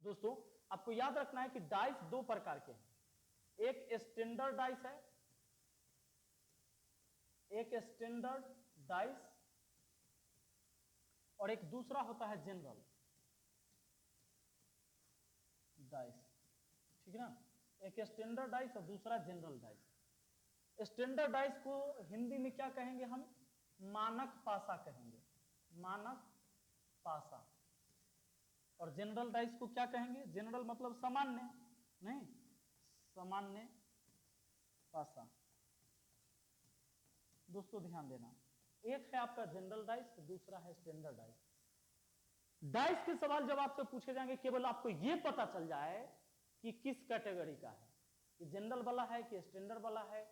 दोस्तों आपको याद रखना है कि डाइस दो प्रकार के हैं, एक स्टैंडर्ड डाइस है, एक स्टैंडर्ड डाइस और एक दूसरा होता है जनरल डाइस, ठीक है ना। एक स्टैंडर्ड डाइस और दूसरा जनरल डाइस। स्टैंडर्ड डाइस को हिंदी में क्या कहेंगे हम? मानक पासा कहेंगे, मानक पासा। और जनरल डाइस को क्या कहेंगे? जनरल मतलब सामान्य, नहीं, सामान्य पासा। दोस्तों ध्यान देना, एक है आपका जनरल डाइस, दूसरा है स्टैंडर्ड डाइस। डाइस के सवाल जब आपसे पूछे जाएंगे, केवल आपको यह पता चल जाए कि किस कैटेगरी का है, कि जनरल वाला है कि स्टैंडर्ड वाला है,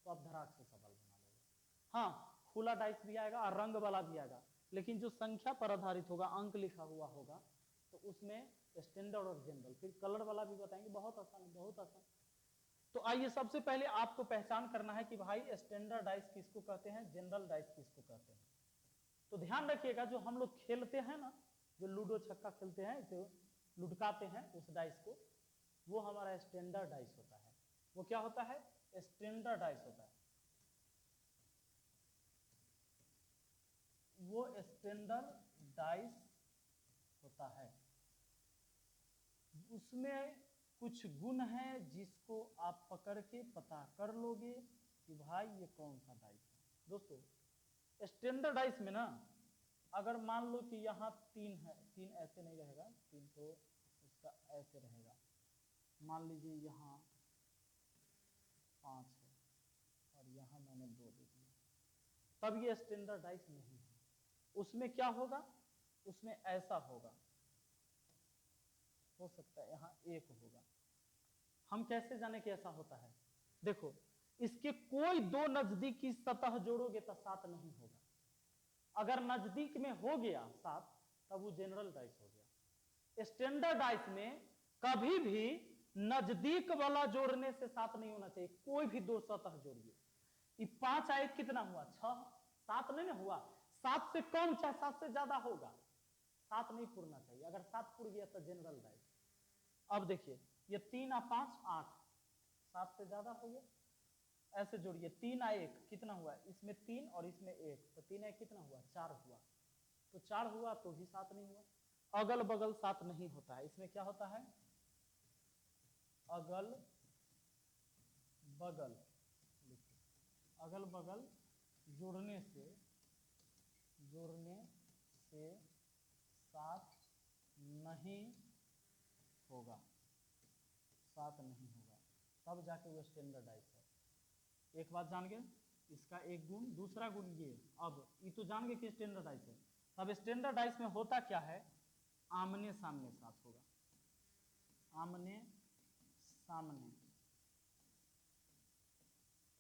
तो आप धड़ाक से सवाल बना लोगे। हाँ, खुला डाइस भी आएगा और रंग वाला भी आएगा, लेकिन जो संख्या पर आधारित होगा, अंक लिखा हुआ होगा, तो उसमें स्टैंडर्ड और जनरल। फिर कलर वाला भी बताएंगे, बहुत आसान है, बहुत आसान। तो आइए सबसे पहले आपको पहचान करना है कि भाई स्टैंडर्ड डाइस किसको कहते हैं, जनरल डाइस किसको कहते हैं। तो ध्यान रखिएगा, जो हम लोग खेलते हैं ना, जो लूडो छक्का खेलते हैं, जो लुढ़काते हैं उस डाइस को, वो हमारा स्टैंडर्ड डाइस होता है। वो क्या होता है? स्टैंडर्ड डाइस होता है। वो स्टैंडर्ड डाइस होता है। उसमें कुछ गुण है जिसको आप पकड़ के पता कर लोगे कि भाई ये कौन सा डाइस है। दोस्तों स्टैंडर्ड डाइस में ना, अगर मान लो कि यहाँ 3 है, 3 ऐसे नहीं रहेगा, 3 तो इसका ऐसे रहेगा। मान लीजिए यहाँ 5 है और यहाँ मैंने 2 दे दिया, तब ये स्टैंडर्ड डाइस नहीं है। उसमें क्या होगा? उसमें ऐसा होगा, हो सकता है यहाँ 1 होगा। हम कैसे जाने कि ऐसा होता है? देखो, इसके कोई दो नजदीकी सतह जोड़ोगे तो 7 नहीं होगा। अगर नजदीक में हो गया 7, तब वो जनरल डाइस हो गया। स्टैंडर्ड डाइस में कभी भी नजदीक वाला जोड़ने से 7 नहीं होना चाहिए। कोई भी दो सतह जोड़िए। ये 5 आए कितना हुआ? 6। 7 नहीं ना हुआ, 7 से कम चाहे 7 से ज्यादा होगा, 7 नहीं पूरना चाहिए। अगर 7 पूर गया तो जनरल डाइस। अब देखिए, ये 3 और 5 8, 7 से ज्यादा हो गया। ऐसे जोड़िए, 3 और 1 कितना हुआ? इसमें 3 और इसमें 1, तो 3 1 कितना हुआ? 4 हुआ। तो 4 हुआ तो भी 7 नहीं हुआ। अगल बगल 7 नहीं होता है। इसमें क्या होता है? अगल बगल, अगल बगल जोड़ने से 7 नहीं होगा, 7 नहीं होगा, तब जाके वो स्टैंडर्ड डाइस है। एक बात जान गए, इसका एक गुण। दूसरा गुण ये, अब ये तो जान गए कि स्टैंडर्ड डाइस है। तब स्टैंडर्ड डाइस में होता क्या है? आमने सामने 7 होगा, आमने सामने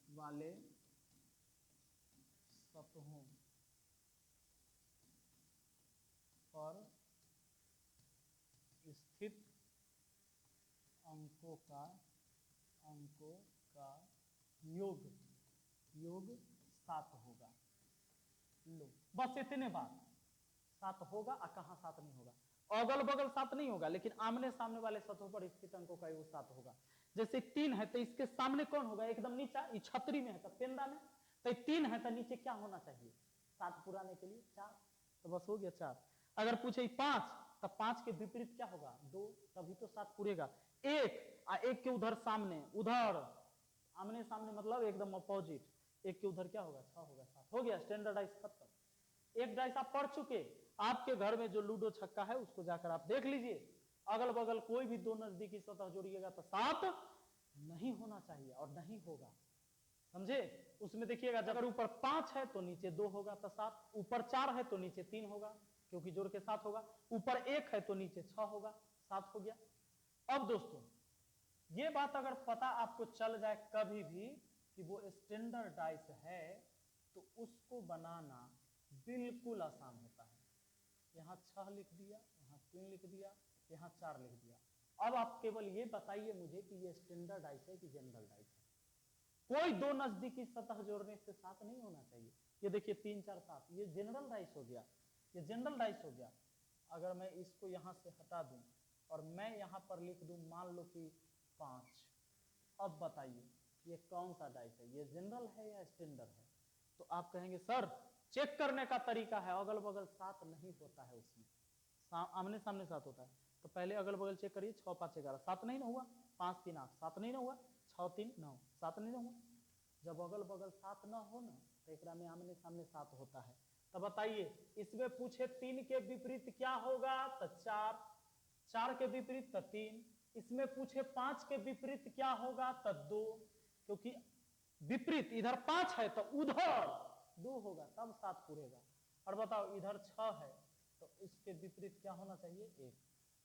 वाले सतहों पर स्थित अंकों का योग 7 होगा। लो, बस इतने बात। 7 होगा और कहां 7 नहीं होगा? अगल बगल 7 नहीं होगा, लेकिन आमने सामने वाले सतहों पर स्थित अंकों का योग 7 होगा। जैसे 3 है तो इसके सामने कौन होगा? एकदम नीचा। ये छतरी में है तो पेंदा में, तो 3 है तो नीचे क्या होना चाहिए? 7 पुराने के लिए 4, तो बस हो गया 4। अगर पूछे 5, तो 5 के विपरीत क्या होगा? 2, तभी तो 7 पूरेगा। 1 के उधर सामने, उधर आमने सामने मतलब एकदम अपोजिट, 1 के उधर क्या होगा? 6 होगा, 7 हो गया। स्टैंडर्डाइज खत्म। एक डाइस आप पढ़ चुके। आपके घर में जो लूडो छक्का है उसको जाकर आप देख लीजिए, अगल बगल कोई भी दो नजदीकी सतह जोड़िएगा तो 7 नहीं होना चाहिए और नहीं होगा, समझे? उसमें देखिएगा, अगर ऊपर 5 है तो नीचे 2 होगा तो 7, ऊपर 4 है तो नीचे 3 होगा क्योंकि जोड़ के 7 होगा, ऊपर 1 है तो नीचे 6 होगा, 7 हो गया। अब दोस्तों ये बात अगर पता आपको चल जाए कभी भी कि वो स्टैंडर्ड डाइस है, तो उसको बनाना बिल्कुल आसान होता है। यहाँ 6 लिख दिया, यहाँ 3 लिख दिया, यहाँ 4 लिख दिया। अब आप केवल ये बताइए मुझे कि ये स्टैंडर्ड डाइस है कि जनरल डाइस है। कोई दो नजदीकी सतह जोड़ने से 7 नहीं होना चाहिए। ये देखिए 3 4 7, ये जनरल डाइस हो गया, ये जनरल डाइस हो गया। अगर मैं इसको यहां से हटा दूं और मैं यहाँ पर लिख दूं मान लो कि 5। अब बताइए ये कौन सा डाइस है, ये जनरल है या स्टैंडर्ड है? तो आप कहेंगे सर चेक करने का तरीका है, अगल बगल 7 नहीं होता है, उसमें आमने सामने 7 होता है। तो पहले अगल बगल चेक करिए, 6 5 11 7 नहीं ना हुआ, 5 3 8 7 नहीं ना हुआ, 6 3 9 7 नहीं ना हुआ। जब अगल बगल 7 ना हो ना तो एक में आमने सामने 7 होता है। तो बताइए इसमें पूछे 3 के विपरीत क्या होगा, तो 4, 4 के विपरीत तो 3। इसमें पूछे 5 के विपरीत क्या होगा, तो 2, क्योंकि विपरीत इधर 5 है तो उधर 2 होगा, तब 7 पूरेगा। और बताओ इधर 6 है तो इसके विपरीत क्या होना चाहिए, 1।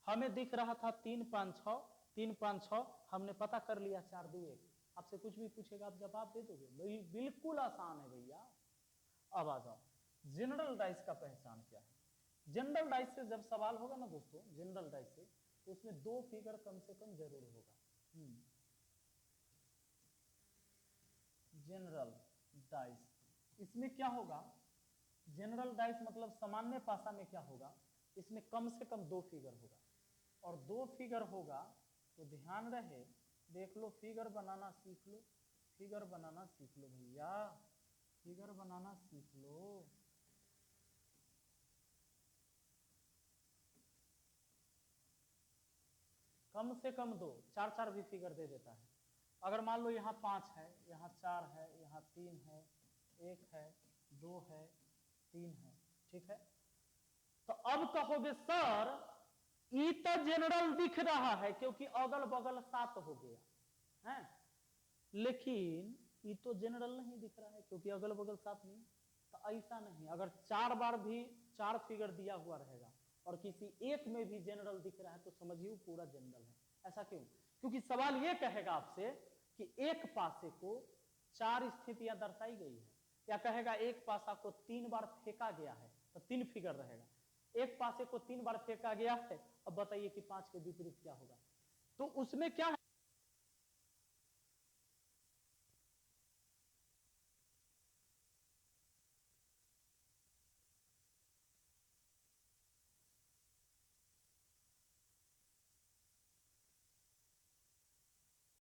हमें दिख रहा था 3 5 6, 3 5 6, हमने पता कर लिया 4 2 1। आपसे कुछ भी पूछेगा आप जवाब दे दोगे, बिल्कुल आसान है भैया। अब आ जाओ जनरल डाइस का पहचान क्या है। जनरल डाइस से जब सवाल होगा ना दोस्तों, जनरल डाइस से, तो उसमें 2 फिगर कम से कम जरूर होगा। जनरल डाइस, इसमें क्या होगा, जनरल डाइस मतलब सामान्य भाषा में क्या होगा, इसमें कम से कम 2 फिगर होगा। और 2 फिगर होगा तो ध्यान रहे, देख लो फिगर बनाना सीख लो, फिगर बनाना सीख लो भैया, फिगर बनाना सीख लो। कम से कम 2, 4 4 भी फिगर दे देता है। अगर मान लो यहाँ 5 है, यहाँ 4 है, यहाँ 3 है, 1 है, 2 है, 3 है, ठीक है। तो अब कहोगे सर ये तो जनरल दिख रहा है क्योंकि अगल बगल 7 हो गया है, लेकिन ये तो जनरल नहीं दिख रहा है क्योंकि अगल बगल 7 नहीं। तो ऐसा नहीं, अगर 4 बार भी 4 फिगर दिया हुआ रहेगा और किसी एक में भी जनरल दिख रहा है तो समझिए पूरा जनरल है। ऐसा क्यों? क्योंकि सवाल ये कहेगा आपसे कि एक पासे को 4 स्थितियां दर्शाई गई है, या कहेगा एक पासा को 3 बार फेंका गया है तो 3 फिगर रहेगा। एक पासे को 3 बार फेंका गया है, अब बताइए कि 5 के विपरीत क्या होगा। तो उसमें क्या है,